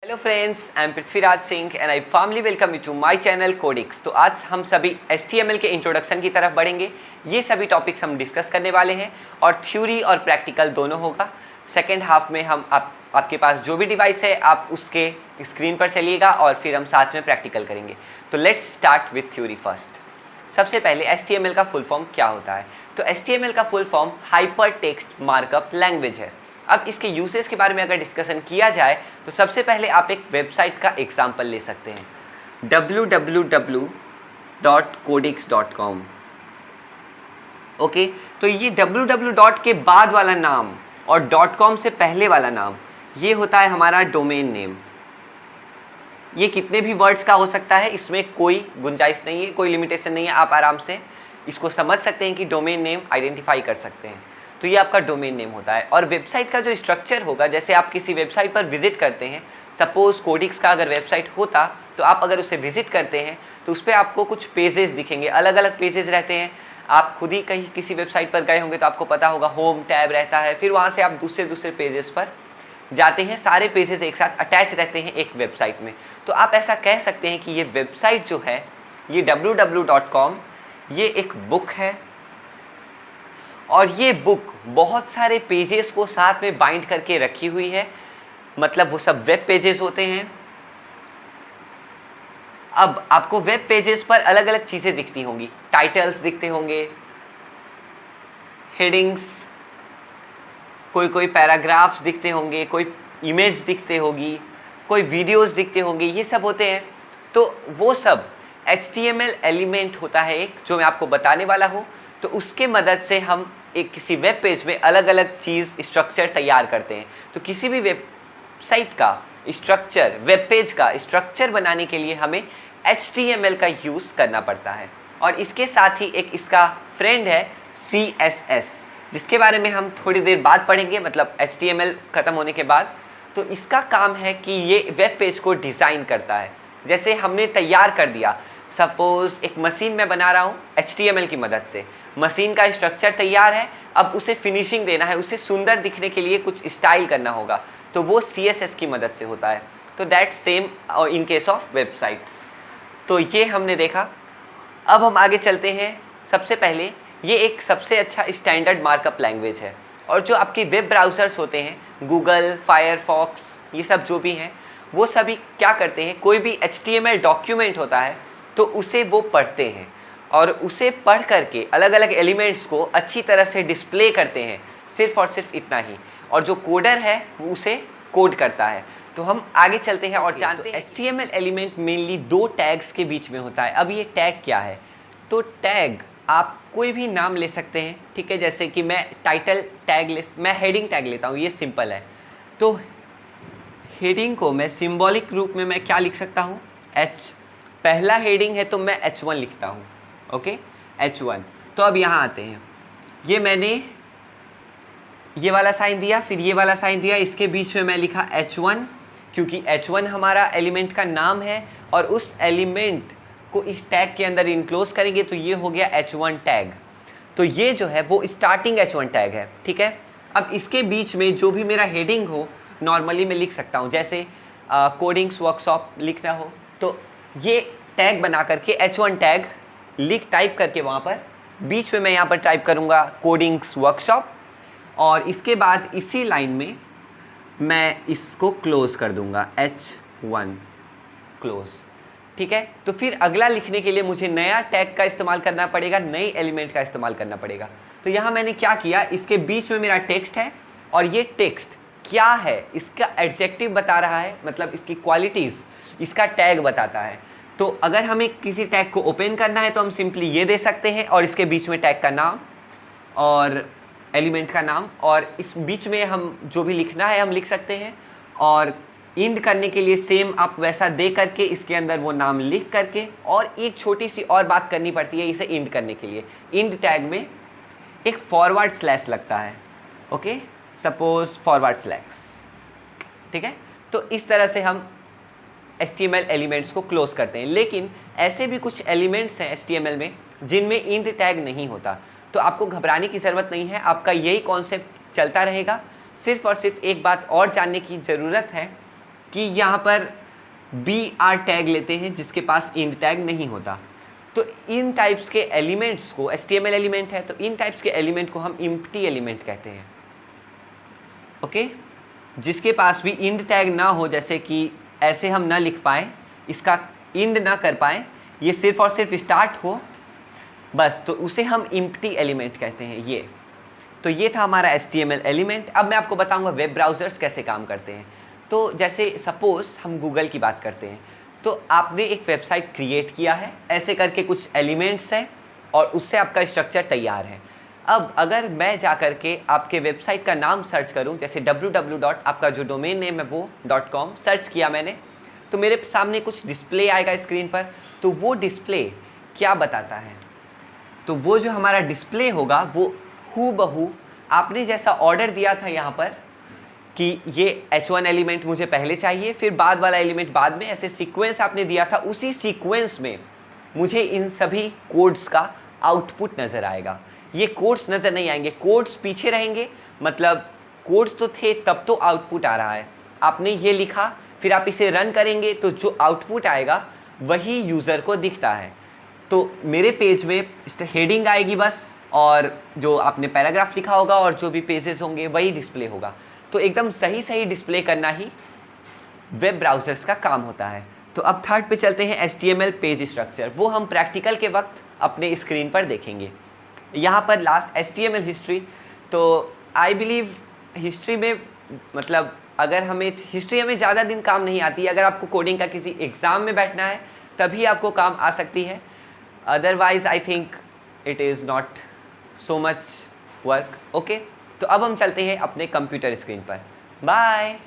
Hello friends, I am Prithviraj Singh and I warmly welcome you to my channel Codix. तो आज हम सभी HTML के इंट्रोडक्शन की तरफ बढ़ेंगे। ये सभी टॉपिक्स हम डिस्कस करने वाले हैं और थ्योरी और प्रैक्टिकल दोनों होगा। सेकेंड हाफ में हम आपके पास जो भी डिवाइस है आप उसके स्क्रीन पर चलिएगा और फिर हम साथ में प्रैक्टिकल करेंगे। तो let's start with theory first. सबसे पहले HTML का फुल फॉर्म क्या होता है? तो HTML का full form hyper text markup language है। अब इसके यूसेज के बारे में अगर डिस्कशन किया जाए तो सबसे पहले आप एक वेबसाइट का एग्जांपल ले सकते हैं, www.codex.com। ओके, तो ये www के बाद वाला नाम और .com से पहले वाला नाम ये होता है हमारा डोमेन नेम। ये कितने भी वर्ड्स का हो सकता है, इसमें कोई गुंजाइश नहीं है, कोई लिमिटेशन नहीं है। आप आराम से इसको समझ सकते हैं कि डोमेन नेम आइडेंटिफाई कर सकते हैं। तो ये आपका डोमेन नेम होता है। और वेबसाइट का जो स्ट्रक्चर होगा, जैसे आप किसी वेबसाइट पर विजिट करते हैं, सपोज कोडिक्स का अगर वेबसाइट होता तो आप अगर उसे विजिट करते हैं तो उस पर आपको कुछ पेजेस दिखेंगे, अलग अलग पेजेस रहते हैं। आप खुद ही कहीं किसी वेबसाइट पर गए होंगे तो आपको पता होगा होम टैब रहता है, फिर वहाँ से आप दूसरे पेजेस पर जाते हैं। सारे पेजेस एक साथ अटैच रहते हैं एक वेबसाइट में। तो आप ऐसा कह सकते हैं कि ये वेबसाइट जो है, ये www.com, ये एक बुक है और ये बुक बहुत सारे पेजेस को साथ में बाइंड करके रखी हुई है, मतलब वो सब वेब पेजेस होते हैं। अब आपको वेब पेजेस पर अलग अलग चीज़ें दिखती होंगी, टाइटल्स दिखते होंगे, हेडिंग्स, कोई पैराग्राफ्स दिखते होंगे, कोई इमेज दिखते होगी, कोई वीडियोस दिखते होंगे, ये सब होते हैं। तो वो सब HTML एलिमेंट होता है एक, जो मैं आपको बताने वाला हूँ। तो उसके मदद से हम एक किसी वेब पेज में अलग अलग चीज़ स्ट्रक्चर तैयार करते हैं। तो किसी भी वेबसाइट का स्ट्रक्चर, वेब पेज का स्ट्रक्चर बनाने के लिए हमें HTML का यूज़ करना पड़ता है। और इसके साथ ही एक इसका फ्रेंड है CSS, जिसके बारे में हम थोड़ी देर बाद पढ़ेंगे, मतलब HTML ख़त्म होने के बाद। तो इसका काम है कि ये वेब पेज को डिज़ाइन करता है। जैसे हमने तैयार कर दिया, सपोज़ एक मशीन में बना रहा हूँ HTML की मदद से, मशीन का स्ट्रक्चर तैयार है, अब उसे फिनिशिंग देना है, उसे सुंदर दिखने के लिए कुछ स्टाइल करना होगा, तो वो CSS की मदद से होता है। तो that same in case of websites. तो ये हमने देखा। अब हम आगे चलते हैं। सबसे पहले ये एक सबसे अच्छा स्टैंडर्ड मार्कअप लैंग्वेज है, और जो आपकी वेब ब्राउज़र्स होते हैं, गूगल, फायरफॉक्स, ये सब जो भी हैं, वो सभी क्या करते हैं, कोई भी HTML डॉक्यूमेंट होता है तो उसे वो पढ़ते हैं और उसे पढ़ करके अलग अलग एलिमेंट्स को अच्छी तरह से डिस्प्ले करते हैं, सिर्फ और सिर्फ इतना ही। और जो कोडर है वो उसे कोड करता है। तो हम आगे चलते हैं और जानते हैं HTML एलिमेंट मेनली दो टैग्स के बीच में होता है। अब ये टैग क्या है? तो टैग आप कोई भी नाम ले सकते हैं, ठीक है। जैसे कि मैं टाइटल टैग मैं हेडिंग टैग लेता हूँ, ये सिंपल है। तो हेडिंग को मैं सिंबॉलिक रूप में मैं क्या लिख सकता हूँ? H। पहला हेडिंग है तो मैं H1 लिखता हूँ, ओके, H1। तो अब यहाँ आते हैं, ये मैंने ये वाला साइन दिया, फिर ये वाला साइन दिया, इसके बीच में मैं लिखा H1, क्योंकि H1 हमारा एलिमेंट का नाम है और उस एलिमेंट को इस टैग के अंदर इनक्लोज करेंगे तो ये हो गया H1 टैग। तो ये जो है वो स्टार्टिंग H1 टैग है, ठीक है। अब इसके बीच में जो भी मेरा हेडिंग हो, नॉर्मली मैं लिख सकता हूँ, जैसे कोडिंग्स वर्कशॉप लिखना हो तो ये टैग बना करके H1 टैग टाइप करके वहाँ पर बीच में मैं यहाँ पर टाइप करूँगा कोडिंग्स वर्कशॉप, और इसके बाद इसी लाइन में मैं इसको क्लोज कर दूँगा H1 क्लोज, ठीक है। तो फिर अगला लिखने के लिए मुझे नया टैग का इस्तेमाल करना पड़ेगा, नए एलिमेंट का इस्तेमाल करना पड़ेगा। तो यहाँ मैंने क्या किया, इसके बीच में मेरा टेक्स्ट है और ये टेक्स्ट क्या है, इसका एडजेक्टिव बता रहा है, मतलब इसकी क्वालिटीज़ इसका टैग बताता है। तो अगर हमें किसी टैग को ओपन करना है तो हम सिंपली ये दे सकते हैं और इसके बीच में टैग का नाम और एलिमेंट का नाम, और इस बीच में हम जो भी लिखना है हम लिख सकते हैं। और इंड करने के लिए सेम आप वैसा दे करके इसके अंदर वो नाम लिख करके, और एक छोटी सी और बात करनी पड़ती है इसे इंड करने के लिए। इंड टैग में एक फॉरवर्ड स्लैश लगता है, ओके, सपोज फॉरवर्ड स्लैश, ठीक है। तो इस तरह से हम HTML एलिमेंट्स को क्लोज करते हैं। लेकिन ऐसे भी कुछ एलिमेंट्स हैं HTML में जिनमें इंड टैग नहीं होता, तो आपको घबराने की ज़रूरत नहीं है, आपका यही कॉन्सेप्ट चलता रहेगा। सिर्फ और सिर्फ एक बात और जानने की ज़रूरत है कि यहाँ पर BR टैग लेते हैं जिसके पास इंड टैग नहीं होता। तो इन टाइप्स के एलिमेंट्स को, HTML एलिमेंट है तो इन टाइप्स के एलिमेंट को हम एम्प्टी एलिमेंट कहते हैं। ओके, जिसके पास भी इंड टैग ना हो, जैसे कि ऐसे हम ना लिख पाएँ, इसका इंड ना कर पाएँ, ये सिर्फ और सिर्फ स्टार्ट हो बस, तो उसे हम एम्प्टी एलिमेंट कहते हैं। तो ये था हमारा HTML एलिमेंट। अब मैं आपको बताऊंगा वेब ब्राउज़र्स कैसे काम करते हैं। तो जैसे सपोज़ हम गूगल की बात करते हैं, तो आपने एक वेबसाइट क्रिएट किया है, ऐसे करके कुछ एलिमेंट्स हैं और उससे आपका स्ट्रक्चर तैयार है। अब अगर मैं जा कर के आपके वेबसाइट का नाम सर्च करूं, जैसे www. आपका जो डोमेन नेम है वो .com सर्च किया मैंने, तो मेरे सामने कुछ डिस्प्ले आएगा स्क्रीन पर। तो वो डिस्प्ले क्या बताता है? तो वो जो हमारा डिस्प्ले होगा वो हूबहू आपने जैसा ऑर्डर दिया था यहाँ पर कि ये H1 एलिमेंट मुझे पहले चाहिए, फिर बाद वाला एलिमेंट बाद में, ऐसे सीक्वेंस आपने दिया था, उसी सीक्वेंस में मुझे इन सभी कोड्स का आउटपुट नज़र आएगा। ये कोड्स नज़र नहीं आएंगे, कोड्स पीछे रहेंगे, मतलब कोड्स तो थे तब तो आउटपुट आ रहा है। आपने ये लिखा, फिर आप इसे रन करेंगे तो जो आउटपुट आएगा वही यूज़र को दिखता है। तो मेरे पेज में हेडिंग आएगी बस, और जो आपने पैराग्राफ लिखा होगा और जो भी पेजेस होंगे वही डिस्प्ले होगा। तो एकदम सही सही डिस्प्ले करना ही वेब ब्राउज़र्स का काम होता है। तो अब थर्ड पे चलते हैं, HTML पेज स्ट्रक्चर। वो हम प्रैक्टिकल के वक्त अपने स्क्रीन पर देखेंगे। यहाँ पर लास्ट HTML हिस्ट्री। तो आई बिलीव हिस्ट्री में, मतलब अगर हमें हिस्ट्री हमें ज़्यादा दिन काम नहीं आती, अगर आपको कोडिंग का किसी एग्ज़ाम में बैठना है तभी आपको काम आ सकती है। Otherwise I think it is not so much work. Okay, तो अब हम चलते हैं अपने कंप्यूटर स्क्रीन पर। बाय।